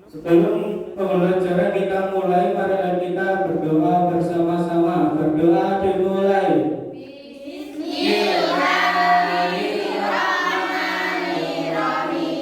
Sebelum pembelajaran kita mulai, marilah kita berdoa bersama-sama. Berdoa dimulai. Bismillahirrahmanirrahim.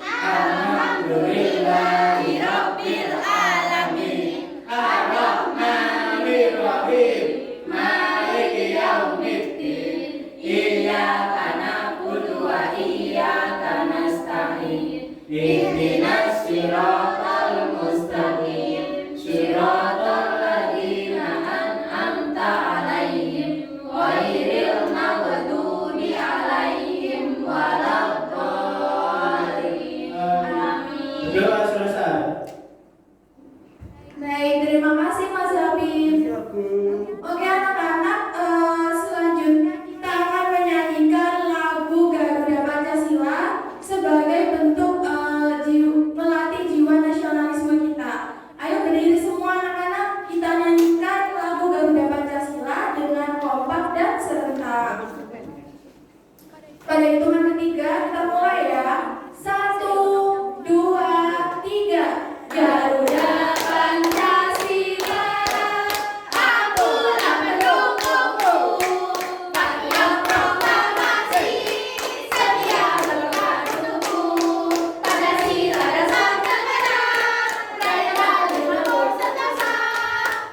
Alhamdulillahirabbil alamin. Arrahmanirrahim. Maliki yaumiddin. Iyyaka na'budu wa iyyaka nasta'in. Ihdinas siratal mustaqim. Siratal ladzina an'amta 'alaihim ghairil maghdubi 'alaihim waladdallin. Amin. Doa selesai. Baik, terima kasih Mas Habib. Oke anak-anak, selanjutnya kita akan menyanyikan lagu Garuda Pancasila sebagai bentuk melatih jiwa nasionalisme kita. Ayo berdiri semua anak-anak, kita nyanyikan lagu Garuda Pancasila dengan kompak dan serentak. Pada hitungan ketiga kita mulai ya. 1, 2, 3. Garuda Pancasila, akulah pendukungmu. Patriot proklamasi, setia berpadu. Pancasila dasar negara, raya bermakmur sentosa.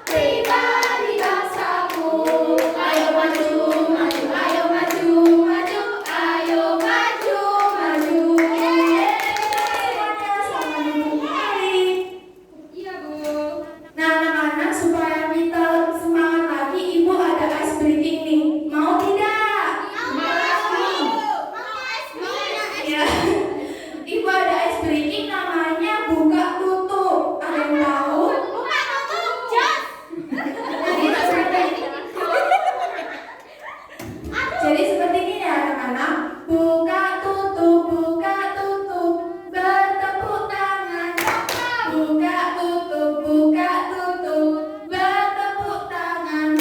Pribadi bangsaku, ayo maju, maju, ayo maju, maju, ayo maju, maju. Semuanya selamat duduk kembali. Iya, Bu. Nah anak-anak, supaya kita semangat lagi, Ibu ada ice breaking nih. Mau tidak? Ya. Ibu ada ice breaking namanya buka tutup. Ada yang tahu? Jadi seperti ini ya anak-anak. Buka tutup, bertepuk tangan. Buka tutup, bertepuk tangan.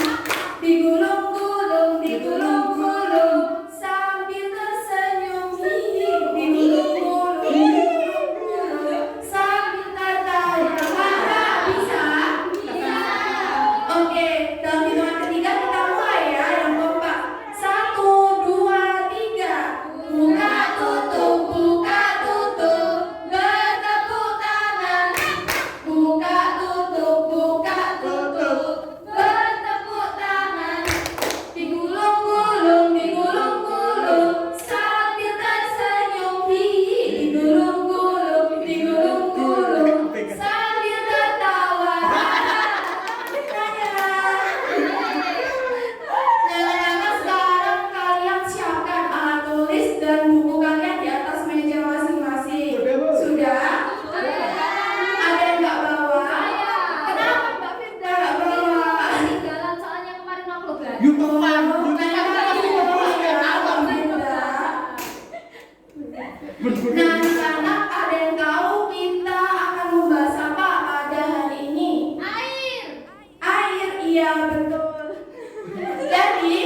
Digulung-gulung, sambil tersenyum. Digulung-gulung, sambil tertawa. Bisa? Oke, dalam hitungan ketiga kita mulai ya, yang kompak. 1, 2, 3. Buka tutup, bertepuk tangan. Buka tutup, bertepuk tangan. Digulung-gulung, sambil tersenyum. Digulung-gulung, sambil tertawa. Nah, sekarang kalian siapkan alat tulis dan buku kalian di atas meja masing-masing. Sudah? Ada yang nggak bawa? Kenapa Mbak Firda nggak bawa? Ketinggalan soalnya kemarin aku belajar. Nah, anak-anak, ada yang tahu kita akan membahas apa pada hari ini? Air, iya betul. Jadi,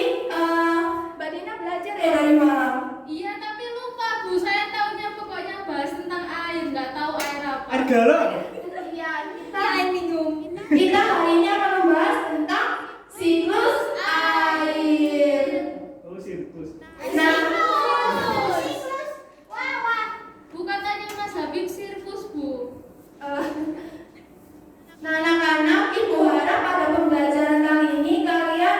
Mbak Dina belajar ya dari malam. Iya, tapi lupa, Bu. Saya tahunya pokoknya bahas tentang air, nggak tahu air apa. Air galon. Iya, kita hari ini akan membahas tentang siklus air. Oh, sirkus. Nah, Bukan tanya Mas Habib sirkus, Bu. nah anak-anak, Ibu harap pada pembelajaran kali ini kalian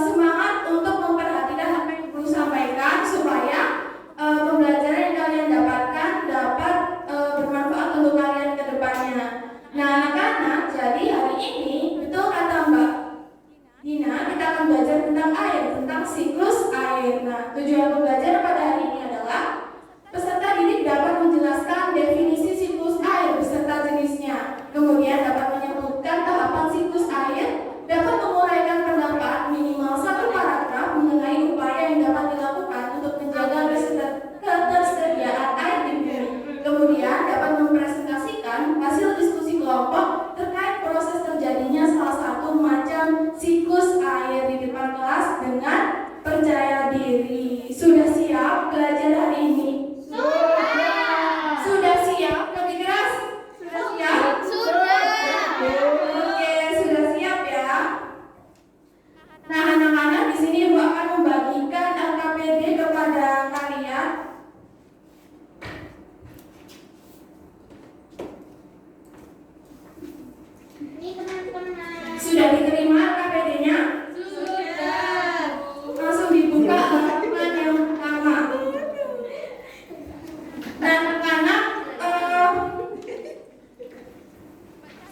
semangat untuk memperhatikan apa yang Ibu sampaikan supaya pembelajaran yang kalian dapatkan dapat bermanfaat untuk kalian ke depannya. Nah anak-anak, jadi hari ini betul kata Mbak Dina, kita akan belajar tentang air, tentang siklus air. Nah, tujuan pembelajaran pada hari ini adalah peserta didik dapat menjelaskan definisi siklus air beserta jenisnya. Kemudian dapat menyebutkan tahapan siklus air, dapat menguraikan pendapat minimal 1 paragraf mengenai upaya yang dapat dilakukan untuk menjaga ketersediaan air di bumi. Kemudian dapat mempresentasikan hasil diskusi kelompok terkait proses terjadinya salah satu macam siklus air di depan kelas dengan percaya diri. Sudah siap belajar hari ini? Sudah siap? Lebih keras?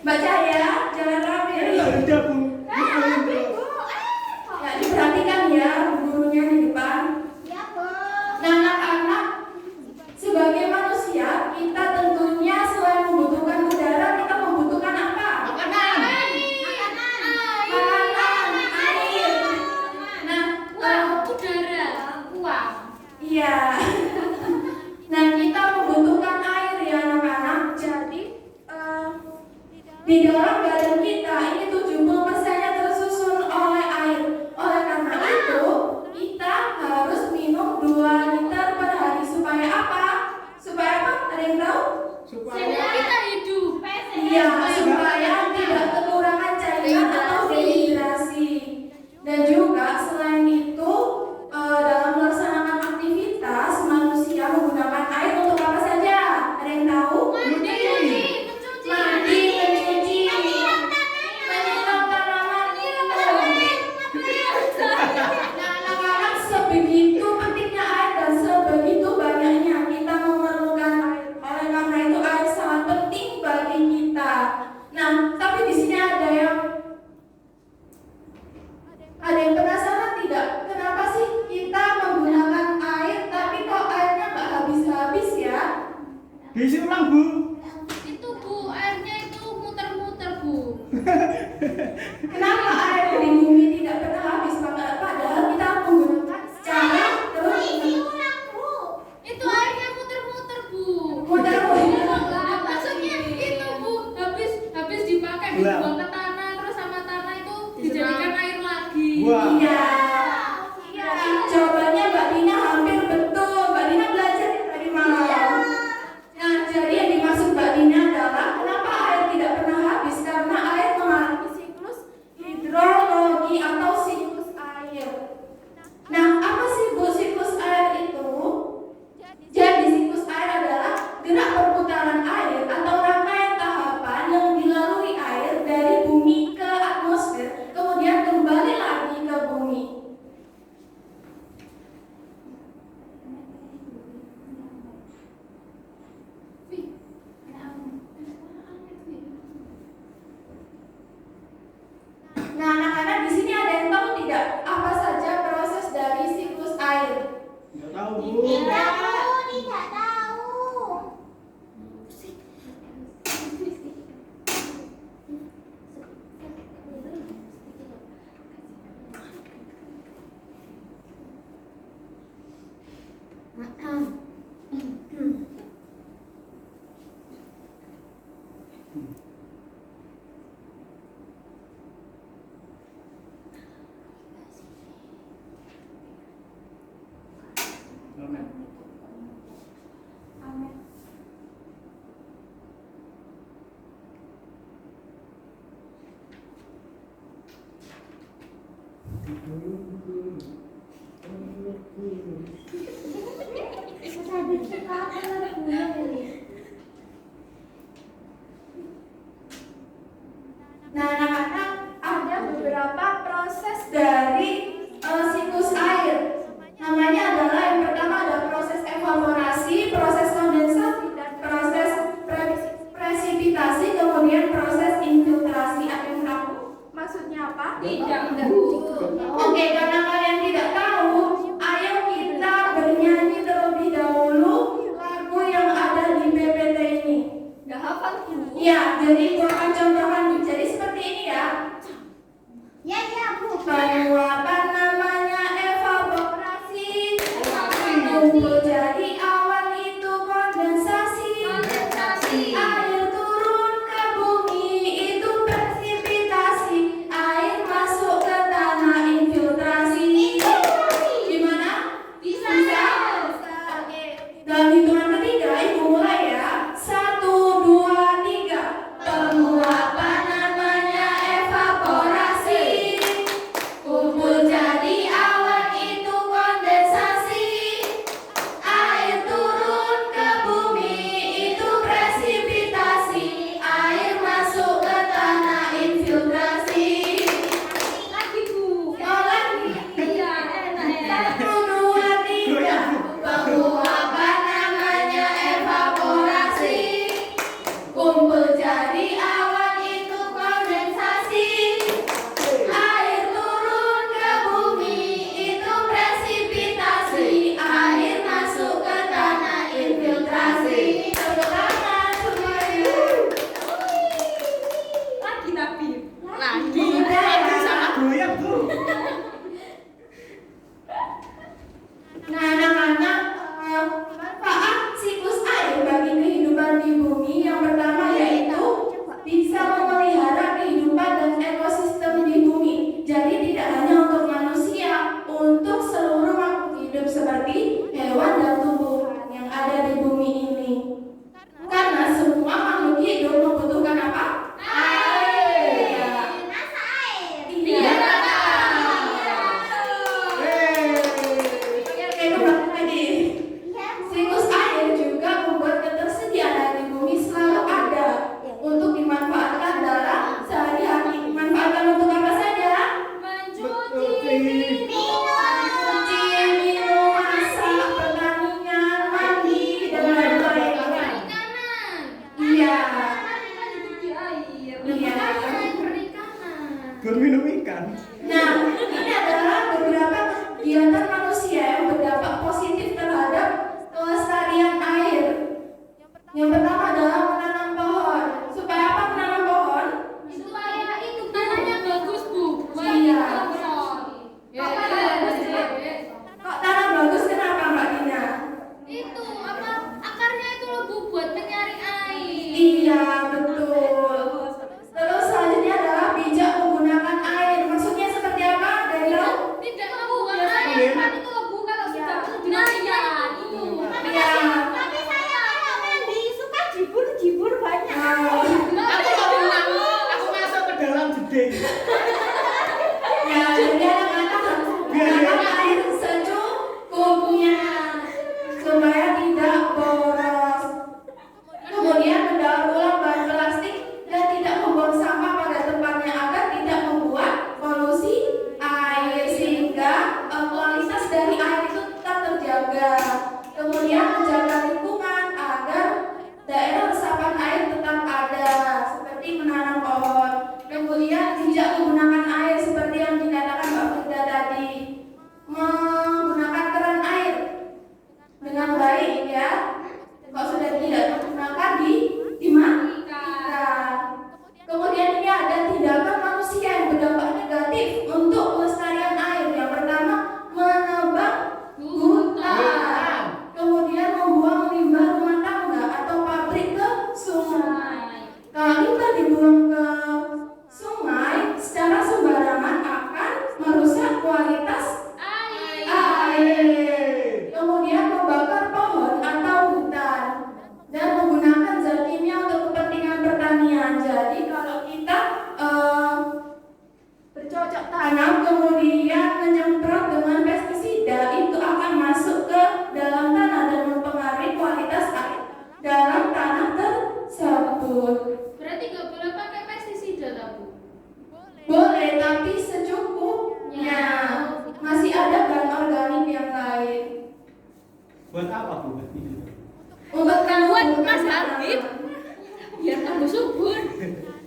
Mbak Cahaya, jangan rapi. Udah Bu. Ya, diperhatikan ya gurunya di depan. Nah, anak-anak, sebagai manusia, kita tentunya selain membutuhkan udara, kita membutuhkan apa? Makanan, air. Nah, Udara, uang. iya. Nah, kita membutuhkan air ya anak-anak. Jadi, di dalam badan kita ini 70%-nya tersusun oleh air. Oleh karena itu, kita harus minum 2 liter per hari. Supaya apa? Supaya apa? Ada yang tahu? Sehingga kita hidup. Iya, supaya tidak kekurangan cairan atau dehidrasi. Dan juga selain itu, dalam melaksanakan aktivitas manusia menggunakan air untuk apa saja? Ada yang tahu? Mandi, mencuci, menyiram tanaman. Nah, anak-anak, sebegitu pentingnya air dan sebegitu banyaknya kita memerlukan air. Oleh karena itu air sangat penting bagi kita. Nah, tapi di sini ada yang penasaran tidak? Kenapa sih kita menggunakan air tapi kok airnya nggak habis-habis ya? Diisi ulang Bu. Itu Bu, airnya itu muter-muter Bu. Kenapa air di bumi tidak pernah habis? Padahal kita menggunakan secara terus. Itu airnya muter-muter Bu. Muter-muter. Maksudnya itu Bu, habis dipakai dibuang ke tanah, terus sama tanah itu dijadikan air lagi. Wah. Iya. Jawabannya Mbak Dina hampir betul. Mbak Dina belajar tadi malam. Nah, jadi yang dimaksud Mbak Dina adalah kenapa air tidak pernah habis? Karena air mengalami siklus hidrologi atau siklus air. Nah, apa sih Bu siklus air itu? Jadi siklus air adalah gerak perputaran air atau rangkaian tahapan yang dilalui air dari bumi ke atmosfer, kemudian kembali lagi ke bumi. Nah, anak-anak, di sini ada yang tahu tidak apa saja proses dari siklus air? Enggak tahu Bu. Tidak tahu. Amin. Amin. Tadi kita Nah, anak-anak, ada beberapa proses dari siklus air. Namanya adalah yang pertama ada proses evaporasi, proses kondensasi, dan proses presipitasi, kemudian proses infiltrasi. Ada yang tahu maksudnya apa? Tidak. Oke, karena kalian tidak tahu, ayo kita bernyanyi terlebih dahulu lagu yang ada di PPT ini. Nggak hafal Bu. Ya, jadi gua akan contohkan. Jadi seperti ini ya. Ya Bu. Penguapan namanya evaporasi. Kumpul jadi awan itu kondensasi. Air turun ke bumi itu presipitasi. Air masuk ke tanah infiltrasi. Gimana? Bisa? Oke. Dalam hitungan ketiga, ibu mulai ya. 1, 2, 3. Penguapan namanya evaporasi. Kumpul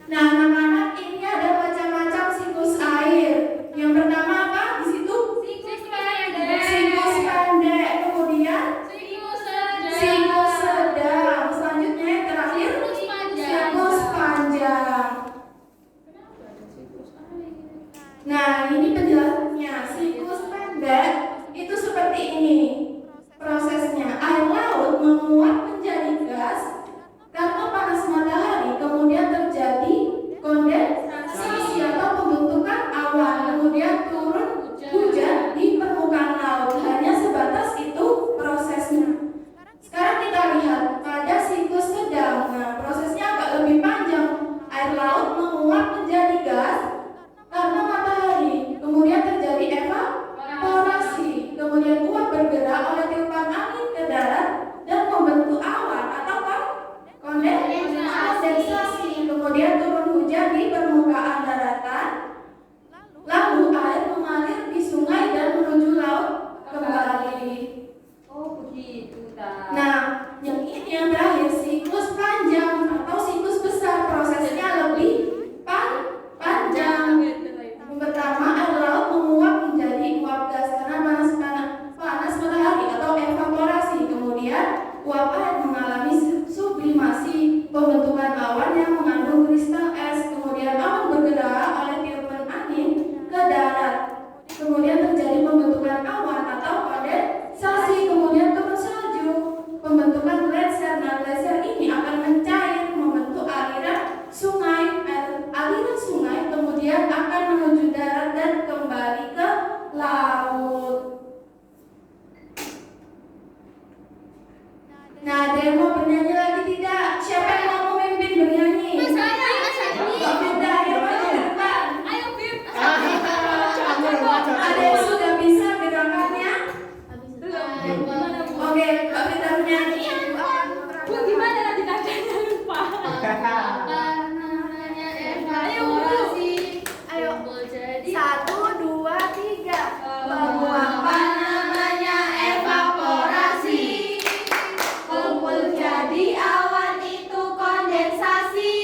Nah, anak-anak, ini ada macam-macam siklus air. Yang pertama apa? Di situ Siklus pendek. siklus pendek, kemudian Siklus sedang. siklus sedang. Selanjutnya yang terakhir Siklus panjang. siklus panjang. Nah, ini penjelasannya. Siklus pendek itu seperti ini. Prosesnya, air laut menguap menjadi gas karena panas matahari, kemudian terjadi kondensasi atau pembentukan awan, kemudian turun hujan di permukaan laut. Hanya sebatas itu prosesnya. Sekarang kita lihat pada siklus sedang. Nah, prosesnya agak lebih panjang. Air laut menguap menjadi gas karena matahari, kemudian terjadi evaporasi, kemudian uap bergerak oleh tiupan angin ke darat dan membentuk awan atau kondensasi, kemudian turun hujan di permukaan daratan, lalu air mengalir di sungai dan menuju laut kembali. Oh begitu ta. Nah, yang ini yang terakhir siklus panjang atau siklus besar, prosesnya lebih panjang. Yang pertama, air laut menguap menjadi uap gas karena panas matahari atau evaporasi. Kemudian uap air mengalami sublimasi, pembentukan awan yang mengandung kristal es. Kemudian awan bergerak oleh tiupan angin ke darat. Kemudian terjadi pembentukan awan atau kondensasi. Kemudian turun salju, pembentukan gletser. Nah, gletser ini akan mencair membentuk aliran sungai. Aliran sungai kemudian akan menuju darat dan kembali ke laut. Nah, ada yang mau bernyanyi lagi tidak? Siapa yang mau memimpin bernyanyi? Mas Adi. Mbak Firda, yang mana di depan? Ayo Bib. Ada yang sudah bisa gerakannya? Gimana Bu? Oke, Mbak Firda bernyanyi. Bu gimana nanti nadanya lupa. Namanya Eva. Ayo Bu. Ayo. Kumpul jadi 1, 2, 3. Apa namanya evaporasi? Kumpul jadi awan itu kondensasi.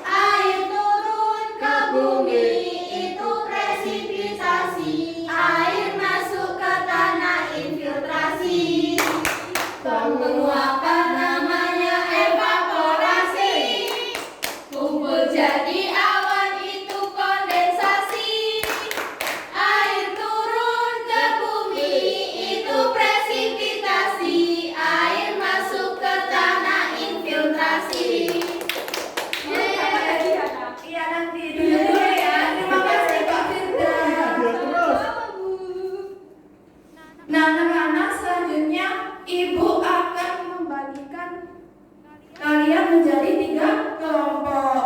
Air turun ke bumi itu presipitasi. Air masuk ke tanah infiltrasi. Penguapan namanya evaporasi. Kumpul jadi awan itu kondensasi. Air turun ke bumi itu presipitasi. Air masuk ke tanah infiltrasi. Iya, nanti dulu ya. Terima kasih Mbak Firda. Terus. Nah, anak-anak, selanjutnya Ibu akan membagikan kalian menjadi 3 kelompok.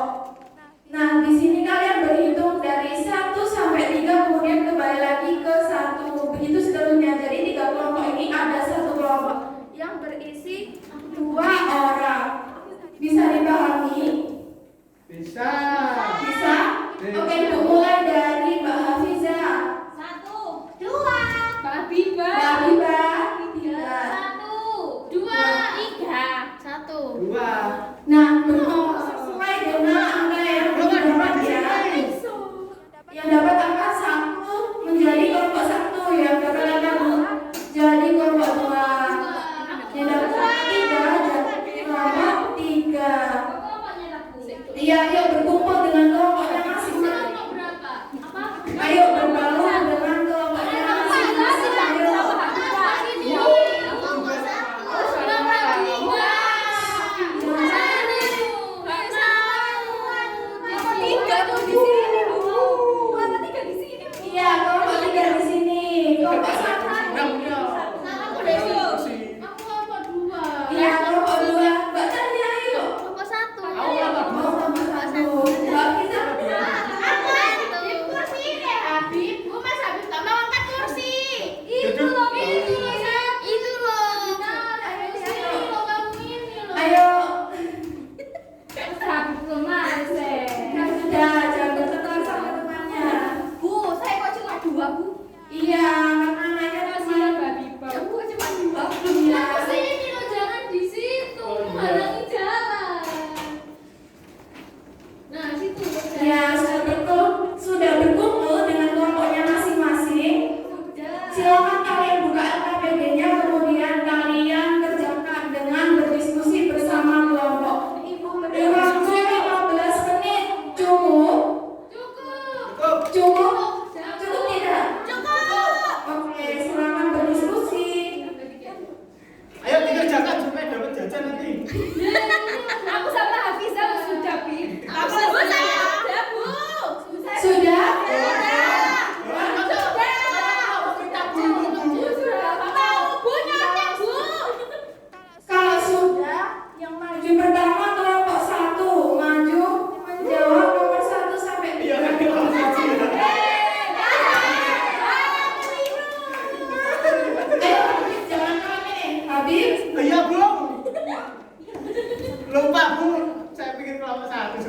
Nah, di sini kalian berhitung dari 1 sampai 3, kemudian kembali lagi ke 1. Begitu seterusnya. Jadi 3 kelompok ini ada 1 kelompok yang berisi 2 orang. Bisa dipahami? Bisa. Bisa? Oke, Ibu mulai dari Mbak Hafiza. 1, 2, Mbak Biba. Mbak Biba. 3. 1, 2, 3. 1. 2. Nah, bernomor sesuai dengan angka yang didapat ya. Yang dapat angka 1 menjadi kelompok 1, yang dapat angka 2 jadi kelompok 2. Yang dapat angka 3 jadi kelompok 3. Iya, yuk berkumpul dengan kelompoknya masing-masing. Kelompok berapa? Apa? Ayo berbaur dengan kelompoknya masing-masing. Ayo. Iya, kelompok 3 di sini. Kelompok 1. Iya, kelompok 2. Mbak Tania, ayo. Kelompok 1. Oh, kelompok 1.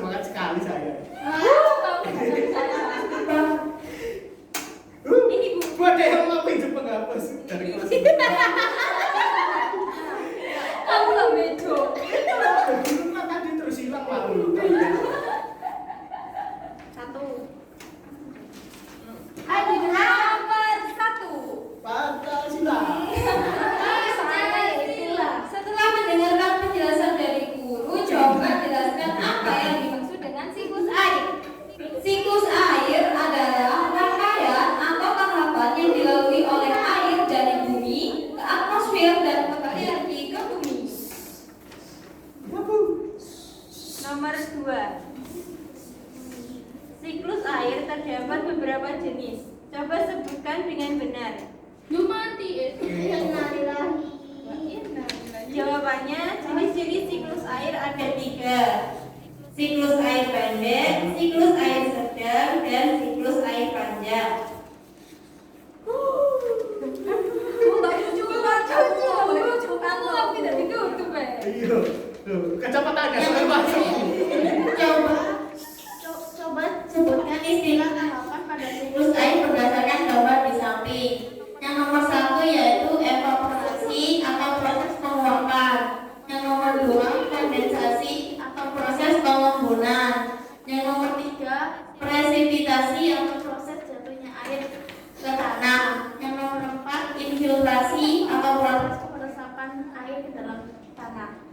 semangat sekali saya. Ini Bu. Buat yang mau pinjam penghapus dari kelas ini. Kamu lah bedo. Dulu mah tadi terus hilang malu. 1. Ayo nomor 1. Pancasila. Setelah mendengarkan penjelasan dari guru, coba jelaskan apa yang dimaksud dengan siklus air. Siklus air adalah rangkaian atau tahapan yang dilalui oleh air dari bumi ke atmosfer dan kembali lagi ke bumi. Nomor 2. Siklus air terdapat beberapa jenis. Coba sebutkan dengan benar. Lumati Jawabannya, jenis-jenis siklus air ada 3. Siklus air pendek, siklus air sedang, dan siklus air panjang. Kamu tidak ditutup ya? Iya. Tuh, kacamata ada sudah masuk. Coba sebutkan istilah tahapan pada siklus air berdasarkan gambar di samping. Yang nomor 1 yaitu evaporasi atau proses penguapan. Yang nomor 2 kondensasi atau proses pengembunan. Yang nomor 3 presipitasi atau proses jatuhnya air ke tanah. Yang nomor 4 infiltrasi atau proses peresapan air ke dalam tanah.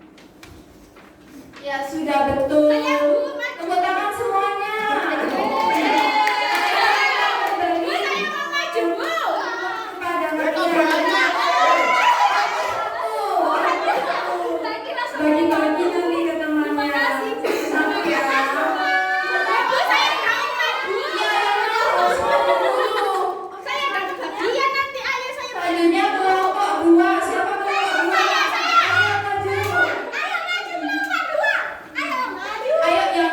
Ya sudah betul. Tepuk tangan semuanya. Bagi-bagi nanti ke temannya. Sampai ya. Selanjutnya kelompok 2. Siapa kelompok 2? Ayo maju. Ayo ya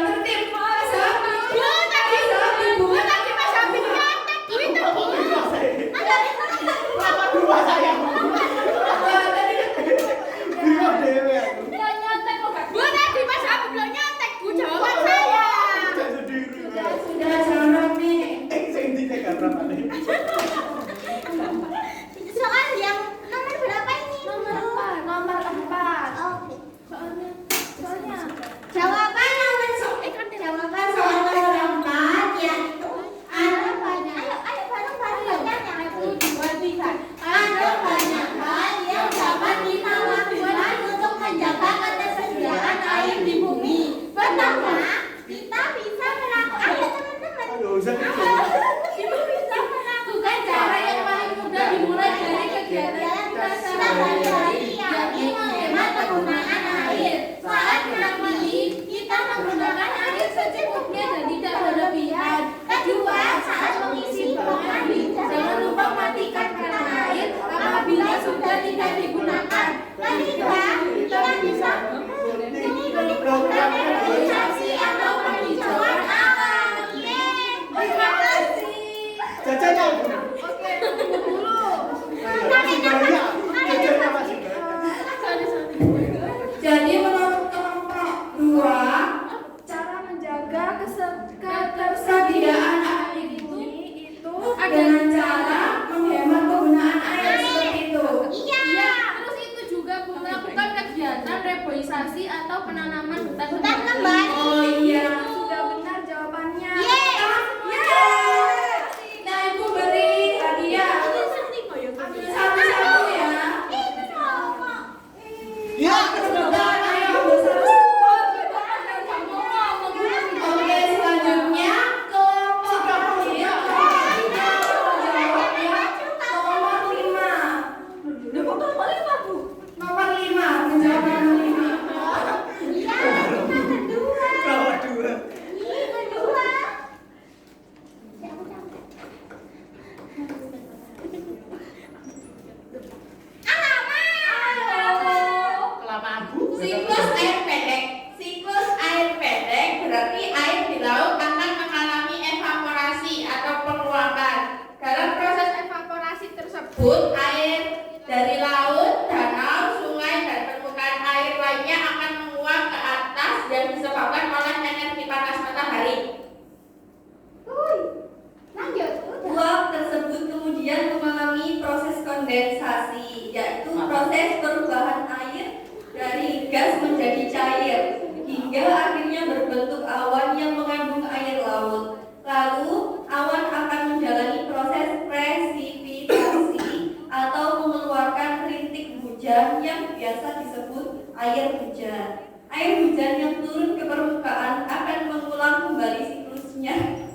Lalu, awan akan menjalani proses presipitasi atau mengeluarkan rintik hujan yang biasa disebut air hujan. Air hujan yang turun ke permukaan akan mengulang kembali siklusnya.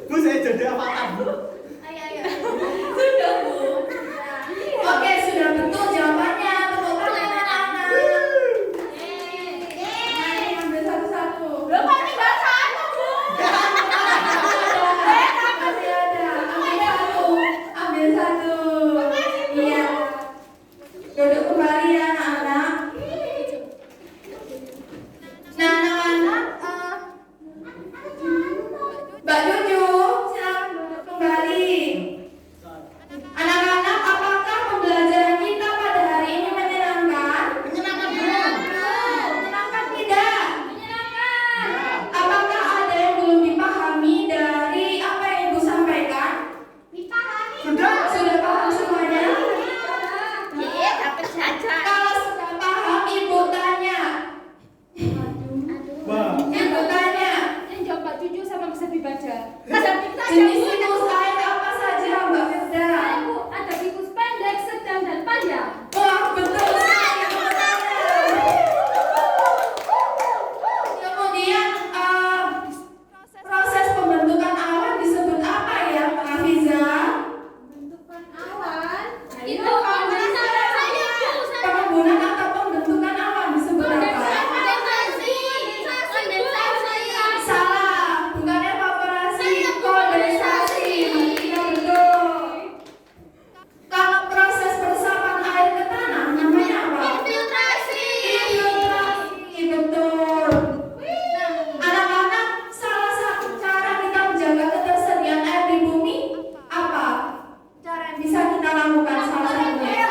Bu, saya jadi apa Bu? Ayo. Sudah, Bu. Oke, sudah betul jawabannya. Tepuk tangan anak-anak. Mari ambil satu-satu. Belum kok tinggal satu, Bu. Masih ada. Ambil satu. Iya. Duduk kembali ya anak-anak. Nah, anak-anak, Mbak Juju, silakan duduk kembali. Anak-anak, apakah pembelajaran kita pada hari ini menyenangkan? Menyenangkan belum? Menyenangkan tidak? Menyenangkan. Apakah ada yang belum dipahami dari apa yang Ibu sampaikan? Sudah. Sudah paham semuanya? Dapat saja. Kalau sudah paham, Ibu tanya. Wah. Ibu tanya, Yang jawab Mbak Cucu sama bisa dibaca. jenis siklus air apa saja, Mbak Firda? Bu, ada siklus pendek, sedang, dan panjang. Wah, betul sekali. Kemudian proses pembentukan awan disebut apa ya, Mbak Hafiza? Bentukan awan. Itu Itu pembentukan saya, Bu. Pengembunan atau pembentukan awan disebut apa? Salah, bukan evaporasi, kondensasi. Iya betul. Kalau proses peresapan air ke tanah namanya apa? Infiltrasi, betul. Anak-anak, salah satu cara kita menjaga ketersediaan air di bumi apa? Cara yang bisa kita lakukan salah satunya.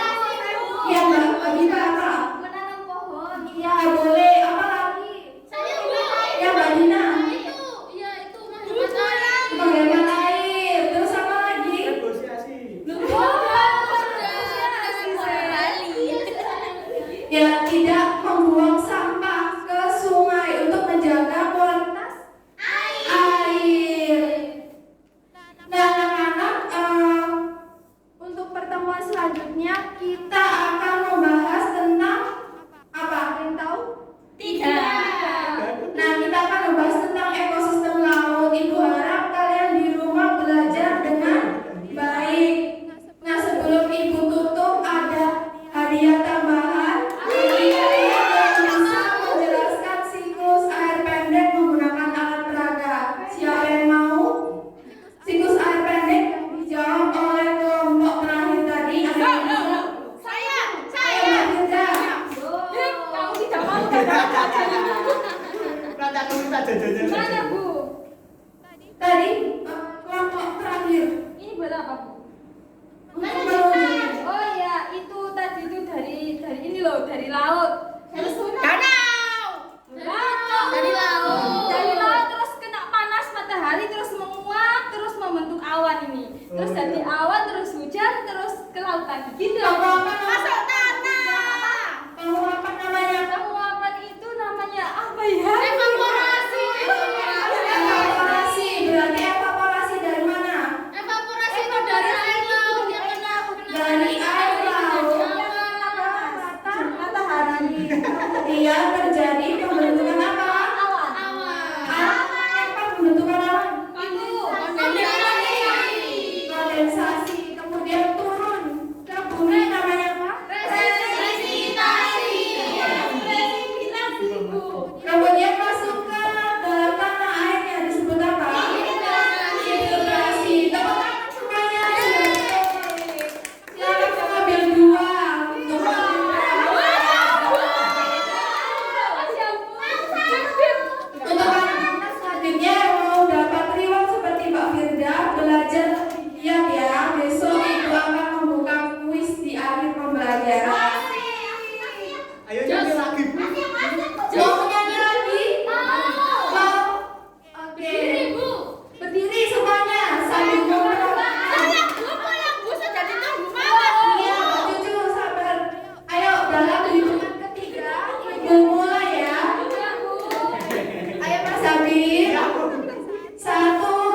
Iya Mbak, bagi apa? Menanam pohon. Iya boleh. Apa lagi? Ya Mbak Dina. Iya, itu menghemat air. Menghemat air. Terus apa lagi? Negosiasi. Ya tidak membuang sampah ke sungai untuk menjaga kualitas air. Nah anak-anak, untuk pertemuan selanjutnya kita akan membahas tentang apa? Ada yang tahu? Nah kita akan membahas tentang ekosistem laut. Ibu harap kalian di rumah belajar dengan baik. Nah sebelum ibu tutup ada hadiah tambahan. Kalian bisa menjelaskan siklus air pendek menggunakan alat peraga. Siapa yang mau? Siklus air pendek yang dijawab oleh kelompok terakhir tadi. Ada yang bisa? Ayo Mbak Firda. Kamu tidak mau Rata minta jajannya. Mana, Bu? Tadi kelompok terakhir. Ini buat apa, Bu? Untuk Oh iya, itu tadi itu dari ini loh, dari laut. Dari laut terus kena panas matahari terus menguap terus membentuk awan ini. Terus dari awan terus hujan terus ke laut lagi. Gitu. Masuk tanah. Kamu apa namanya? Penguapan itu namanya apa ya? Evaporasi. Berarti evaporasi dari mana? Itu dari air laut yang kena Dari air laut. Matahari. Kemudian terjadi pembentukan apa? awan. Apa pembentukan awan? Itu Kondensasi. Kemudian turun ke bumi namanya apa? Kemudian masuk ke dalam tanah airnya disebut apa? Infiltrasi. Tepuk tangan semuanya. Silakan mengambil dua. Untuk untuk anak-anak selanjutnya yang mau dapat reward seperti Mbak Firda, belajar lebih giat ya. Besok Ibu akan membuka kuis di akhir pembelajaran. Ayo nyanyi lagi Bu. Mau nyanyi lagi? Mau? Oke. Berdiri semuanya sambil ngomong. Iya, Mbak Cucu sabar. Ayo dalam hitungan ketiga Ibu mulai ya. Ayo Mas Habib. Ya Bu. 1,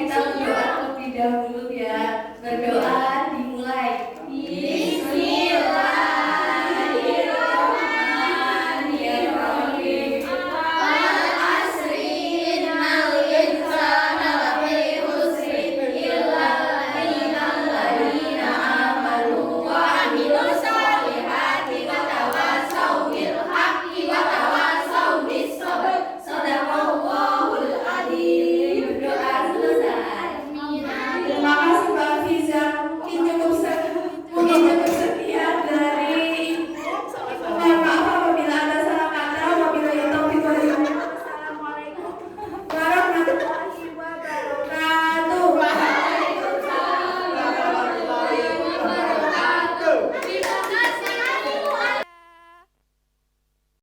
kita berdoa terlebih dahulu ya. Berdoa